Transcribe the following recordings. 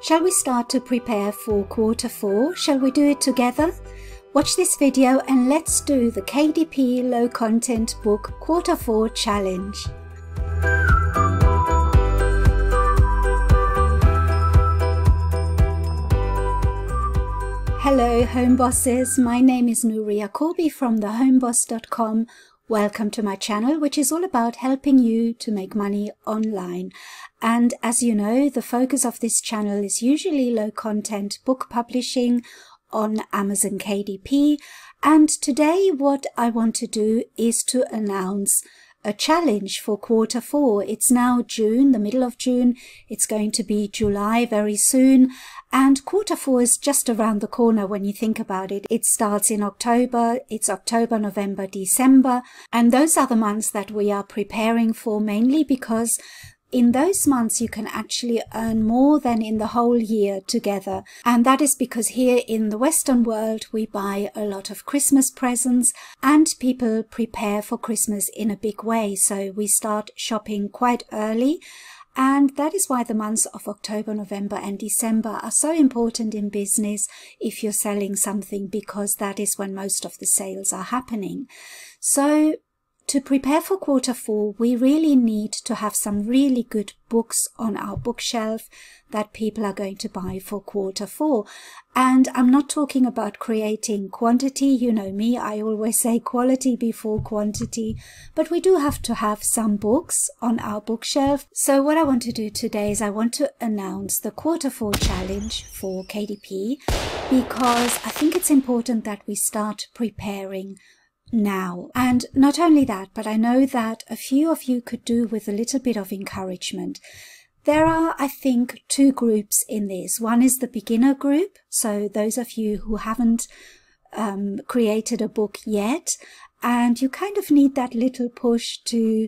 Shall we start to prepare for quarter 4? Shall we do it together? Watch this video and let's do the KDP Low Content Book quarter 4 challenge. Hello home bosses, my name is Nuria Corby from thehomeboss.com. Welcome to my channel, which is all about helping you to make money online. And as you know, the focus of this channel is usually low content book publishing on Amazon KDP. And today what I want to do is to announce a challenge for quarter 4. It's now June, the middle of June. It's going to be July very soon. And quarter 4 is just around the corner when you think about it. It starts in October. It's October, November, December. And those are the months that we are preparing for, mainly because in those months you can actually earn more than in the whole year together. And that is because here in the Western world we buy a lot of Christmas presents and people prepare for Christmas in a big way. So we start shopping quite early. And that is why the months of October, November and December are so important in business if you're selling something, because that is when most of the sales are happening. So to prepare for quarter 4, we really need to have some really good books on our bookshelf that people are going to buy for quarter 4. And I'm not talking about creating quantity. You know me, I always say quality before quantity. But we do have to have some books on our bookshelf. So what I want to do today is I want to announce the quarter 4 challenge for KDP, because I think it's important that we start preparing now. And not only that, but I know that a few of you could do with a little bit of encouragement. There are, I think, 2 groups in this. One is the beginner group, so those of you who haven't created a book yet, and you kind of need that little push to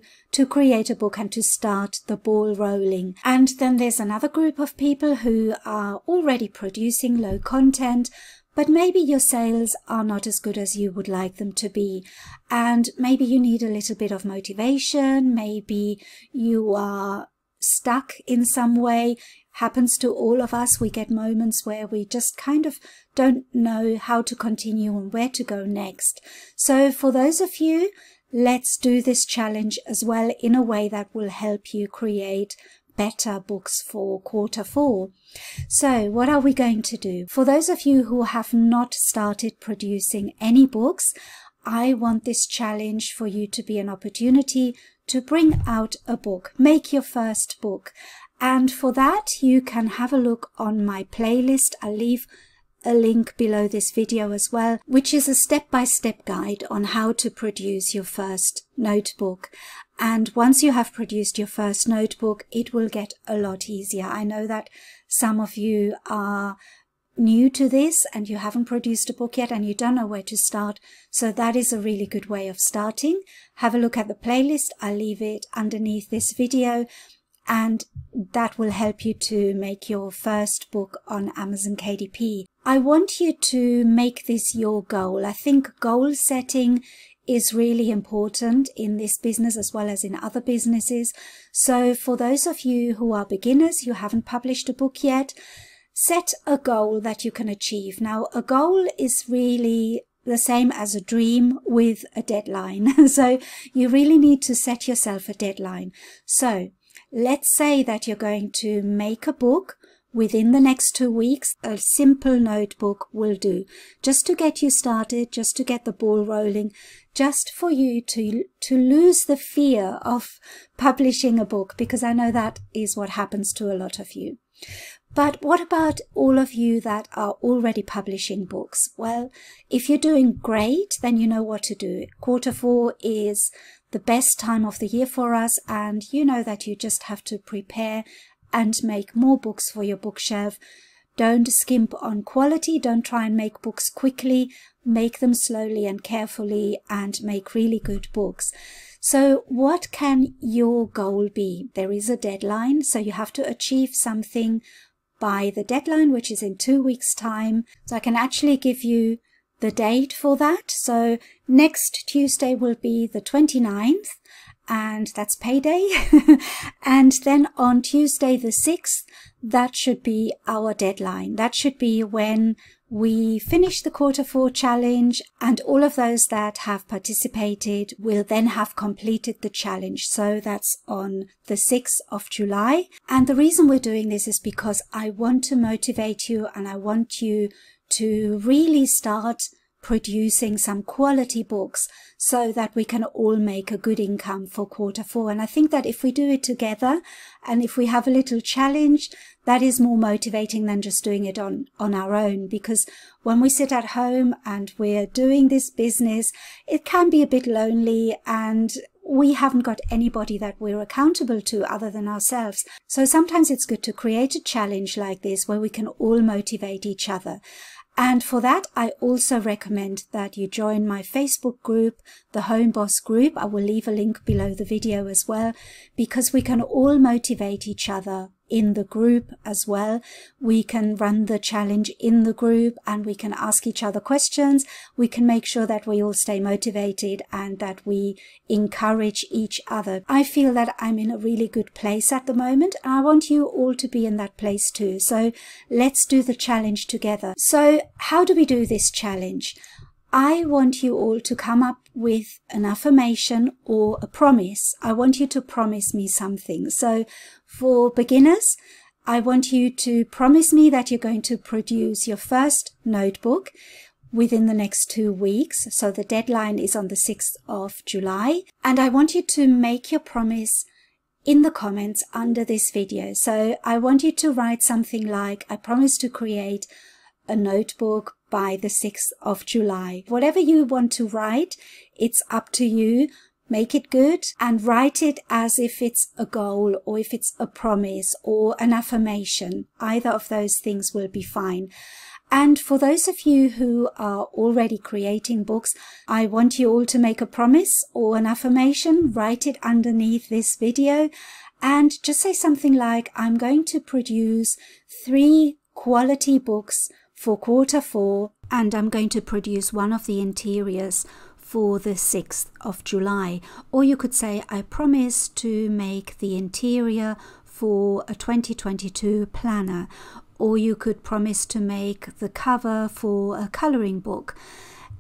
create a book and to start the ball rolling. And then there's another group of people who are already producing low content, but maybe your sales are not as good as you would like them to be. And maybe you need a little bit of motivation. Maybe you are stuck in some way. Happens to all of us. We get moments where we just kind of don't know how to continue and where to go next. So for those of you, let's do this challenge as well in a way that will help you create better books for quarter 4. So what are we going to do? For those of you who have not started producing any books, I want this challenge for you to be an opportunity to bring out a book, make your first book. And for that, you can have a look on my playlist. I'll leave a link below this video as well, which is a step-by-step guide on how to produce your first notebook. And once you have produced your first notebook, it will get a lot easier. I know that some of you are new to this and you haven't produced a book yet and you don't know where to start. So that is a really good way of starting. Have a look at the playlist. I'll leave it underneath this video, and that will help you to make your first book on Amazon KDP. I want you to make this your goal. I think goal setting is really important in this business as well as in other businesses. So for those of you who are beginners, you haven't published a book yet, set a goal that you can achieve. Now, a goal is really the same as a dream with a deadline. So you really need to set yourself a deadline. So let's say that you're going to make a book within the next 2 weeks. A simple notebook will do, just to get you started, just to get the ball rolling, just for you to lose the fear of publishing a book, because I know that is what happens to a lot of you. But what about all of you that are already publishing books? Well, if you're doing great, then you know what to do. Quarter 4 is the best time of the year for us, and you know that you just have to prepare and make more books for your bookshelf. Don't skimp on quality. Don't try and make books quickly. Make them slowly and carefully and make really good books. So what can your goal be? There is a deadline, so you have to achieve something by the deadline, which is in 2 weeks' time. So I can actually give you the date for that. So next Tuesday will be the 29th, and that's payday. And then on Tuesday the 6th, that should be our deadline. That should be when we finish the Q4 challenge, and all of those that have participated will then have completed the challenge. So that's on the 6th of July. And the reason we're doing this is because I want to motivate you, and I want you to really start producing some quality books so that we can all make a good income for Q4. And I think that if we do it together, and if we have a little challenge, that is more motivating than just doing it on our own. Because when we sit at home and we're doing this business, it can be a bit lonely, and we haven't got anybody that we're accountable to other than ourselves. So sometimes it's good to create a challenge like this where we can all motivate each other. And for that, I also recommend that you join my Facebook group, the Home Boss group. I will leave a link below the video as well, because we can all motivate each other in the group as well. We can run the challenge in the group, and we can ask each other questions. We can make sure that we all stay motivated and that we encourage each other. I feel that I'm in a really good place at the moment, and I want you all to be in that place too. So let's do the challenge together. So how do we do this challenge? I want you all to come up with an affirmation or a promise. I want you to promise me something. So for beginners, I want you to promise me that you're going to produce your first notebook within the next 2 weeks. So the deadline is on the 6th of July. And I want you to make your promise in the comments under this video. So I want you to write something like, I promise to create a notebook by the 6th of July. Whatever you want to write, it's up to you. Make it good and write it as if it's a goal, or if it's a promise or an affirmation. Either of those things will be fine. And for those of you who are already creating books, I want you all to make a promise or an affirmation. Write it underneath this video and just say something like, I'm going to produce 3 quality books for Q4, and I'm going to produce one of the interiors for the 6th of July. Or you could say, I promise to make the interior for a 2022 planner. Or you could promise to make the cover for a coloring book.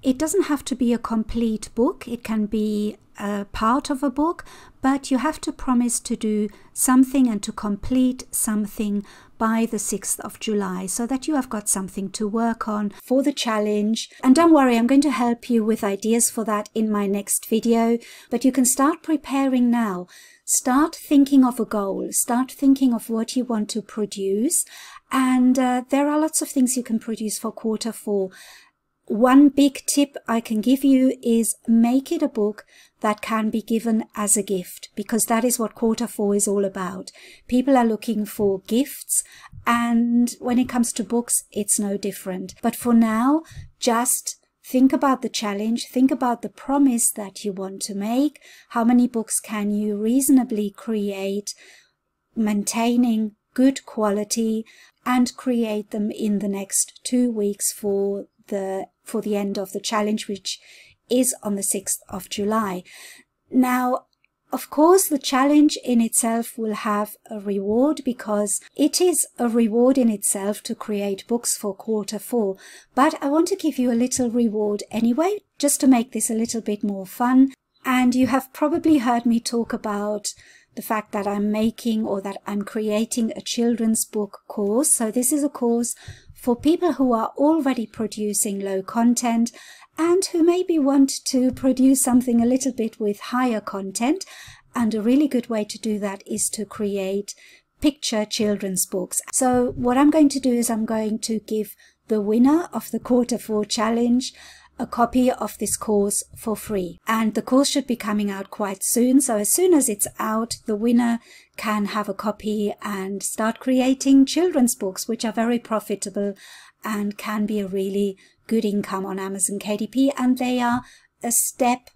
It doesn't have to be a complete book. It can be a part of a book, but you have to promise to do something and to complete something by the 6th of July so that you have got something to work on for the challenge. And don't worry, I'm going to help you with ideas for that in my next video, but you can start preparing now. Start thinking of a goal, start thinking of what you want to produce, and there are lots of things you can produce for Q4. One big tip I can give you is make it a book that can be given as a gift, because that is what Q4 is all about. People are looking for gifts, and when it comes to books, it's no different. But for now, just think about the challenge, think about the promise that you want to make. How many books can you reasonably create, maintaining good quality, and create them in the next 2 weeks for the end of the challenge, which is on the 6th of July. Now, of course, the challenge in itself will have a reward, because it is a reward in itself to create books for Q4. But I want to give you a little reward anyway, just to make this a little bit more fun. And you have probably heard me talk about the fact that I'm making, or that I'm creating, a children's book course. So this is a course for people who are already producing low content and who maybe want to produce something a little bit with higher content. And a really good way to do that is to create picture children's books. So what I'm going to do is I'm going to give the winner of the Q4 challenge a copy of this course for free. And the course should be coming out quite soon. So as soon as it's out, the winner can have a copy and start creating children's books, which are very profitable and can be a really good income on Amazon KDP. And they are a step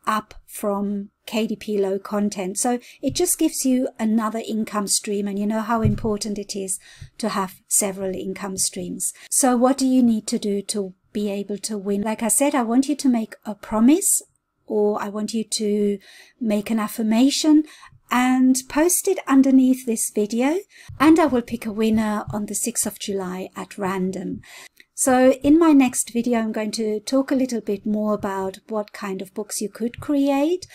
up from KDP Low Content. So it just gives you another income stream, and you know how important it is to have several income streams. So what do you need to do to be able to win? Like I said, I want you to make a promise or I want you to make an affirmation, and post it underneath this video, and I will pick a winner on the 6th of July at random. So in my next video, I'm going to talk a little bit more about what kind of books you could create.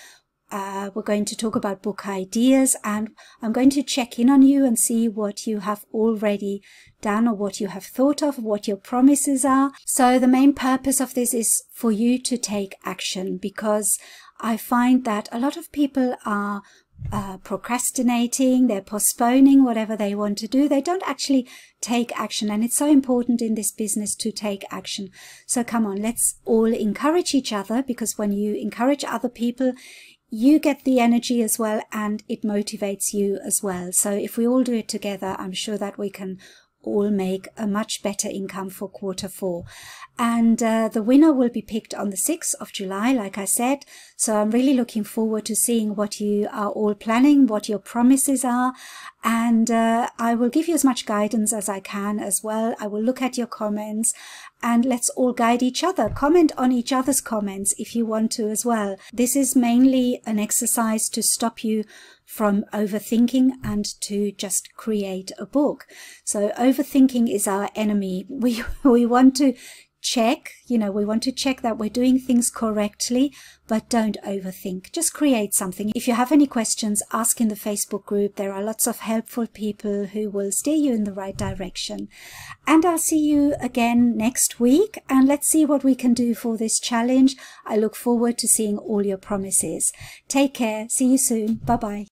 We're going to talk about book ideas, and I'm going to check in on you and see what you have already done or what you have thought of, what your promises are. So the main purpose of this is for you to take action, because I find that a lot of people are procrastinating, they're postponing whatever they want to do. They don't actually take action, and it's so important in this business to take action. So come on, let's all encourage each other, because when you encourage other people, you get the energy as well, and it motivates you as well. So if we all do it together, I'm sure that we can all make a much better income for Q4. And the winner will be picked on the 6th of July, like I said. So I'm really looking forward to seeing what you are all planning, what your promises are. And I will give you as much guidance as I can as well. I will look at your comments, and let's all guide each other. Comment on each other's comments if you want to as well. This is mainly an exercise to stop you from overthinking and to just create a book. So overthinking is our enemy. We want to check, we want to check that we're doing things correctly, but don't overthink. Just create something. If you have any questions, ask in the Facebook group. There are lots of helpful people who will steer you in the right direction. And I'll see you again next week, and let's see what we can do for this challenge. I look forward to seeing all your promises. Take care. See you soon. Bye-bye.